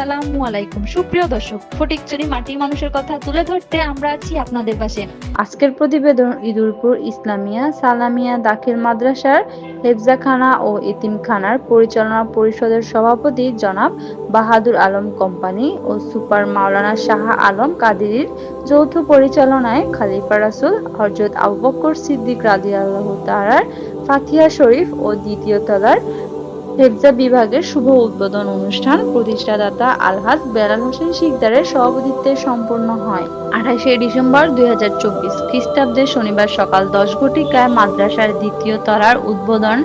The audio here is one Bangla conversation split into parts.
আসসালামু আলাইকুম। সুপ্রিয় দর্শক, ফটিকছড়ি মাটির মানুষের কথা তুলে ধরতে আমরা আছি আপনাদের পাশে। আজকের প্রতিবেদন ঈদুলপুর ইসলামিয়া সালামিয়া দাখিল মাদ্রাসার হেফজাখানা ও এতিমখানার পরিচালনা পরিষদের সভাপতি জনাব বাহাদুর আলম কোম্পানি ও সুপার মাওলানা শাহ আলম কাদেরীর যৌথ পরিচালনায় খলিফা রাসূল হযরত আবু বকর সিদ্দিক রাদিয়াল্লাহু তাআলার ফাতিহা শরীফ ও দ্বিতীয় তলার হেফজা বিভাগের শুভ উদ্বোধন অনুষ্ঠান প্রতিষ্ঠাতা আলহাজ বেলাল হোসেন শিকদারের সভাপতিত্বে সম্পন্ন হয়। 28শে ডিসেম্বর 2024 খ্রিস্টাব্দে শনিবার সকাল 10 ঘটিকায় মাদ্রাসার দ্বিতীয় তলার উদ্বোধন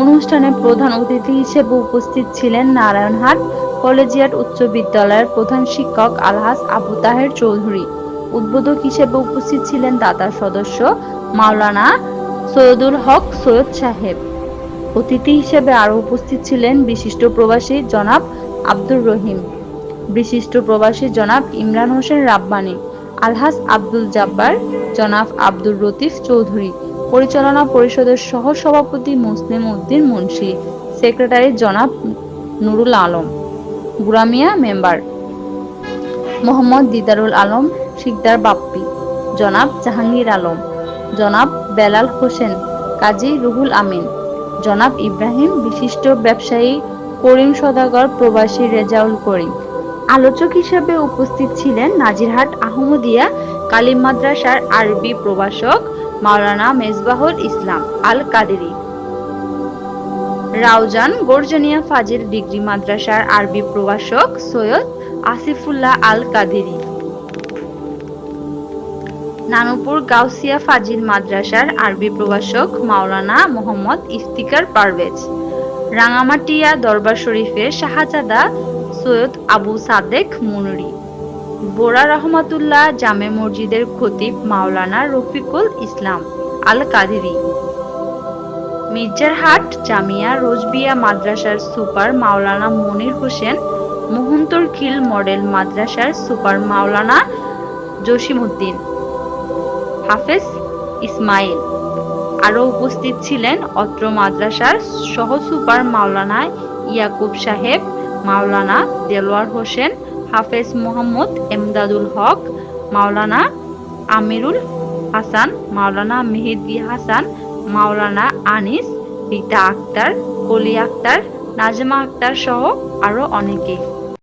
অনুষ্ঠানে প্রধান অতিথি হিসেবে উপস্থিত ছিলেন নারায়ণহাট কলেজিয়েট উচ্চ বিদ্যালয়ের প্রধান শিক্ষক আলহাজ আবু তাহের চৌধুরী। উদ্বোধক হিসেবে উপস্থিত ছিলেন দাতার সদস্য মাওলানা সৈয়দুল হক সৈয়দ সাহেব। অতিথি হিসেবে আরও উপস্থিত ছিলেন বিশিষ্ট প্রবাসী জনাব আব্দুর রহিম, বিশিষ্ট প্রবাসী জনাব ইমরান হোসেন রাব্বানী, আলহাজ আব্দুল জাব্বার, জনাব আব্দুর লতিফ চৌধুরী, পরিচালনা পরিষদের সহ সভাপতি মুসলিম উদ্দিন মুন্সি, সেক্রেটারি জনাব নুরুল আলম, গুরামিয়া মেম্বার মোহাম্মদ দিদারুল আলম শিকদার বাপ্পি, জনাব জাহাঙ্গীর আলম, জনাব বেলাল হোসেন, কাজী রুহুল আমিন, জনাব ইব্রাহিম, বিশিষ্ট ব্যবসায়ী করিম সওদাগর, প্রবাসী রেজাউল করিম। আলোচক হিসেবে উপস্থিত ছিলেন নাজিরহাট আহমদিয়া কালিম মাদ্রাসার আরবি প্রভাষক মাওলানা মেজবাহুল ইসলাম আল কাদেরী, রাউজান গর্জনিয়া ফাজিল ডিগ্রি মাদ্রাসার আরবি প্রভাষক সৈয়দ আসিফুল্লাহ আল কাদেরী, নানুপুর গাউসিয়া ফাজিল মাদ্রাসার আরবি প্রভাষক মাওলানা মোহাম্মদ ইফতিকার পারভেজ, রাঙামাটিয়া দরবার শরীফের শাহজাদা সৈয়দ আবু সাদেক মুনরি, বোরা রহমাতুল্লাহ জামে মসজিদের খতিব মাওলানা রফিকুল ইসলাম আল কাদেরী, মির্জারহাট জামিয়া রোজবিয়া মাদ্রাসার সুপার মাওলানা মনির হোসেন, মোহন্তরখিল মডেল মাদ্রাসার সুপার মাওলানা জসিমউদ্দিন, হাফেজ ইসমাইল। আরও উপস্থিত ছিলেন অত্র মাদ্রাসার সহ সুপার মাওলানা ইয়াকুব সাহেব, মাওলানা দেলোয়ার হোসেন, হাফেজ মোহাম্মদ এমদাদুল হক, মাওলানা আমিরুল হাসান, মাওলানা মেহেদী হাসান, মাওলানা আনিস, রীতা আক্তার, কলি আক্তার, নাজমা আক্তার সহ আরও অনেকে।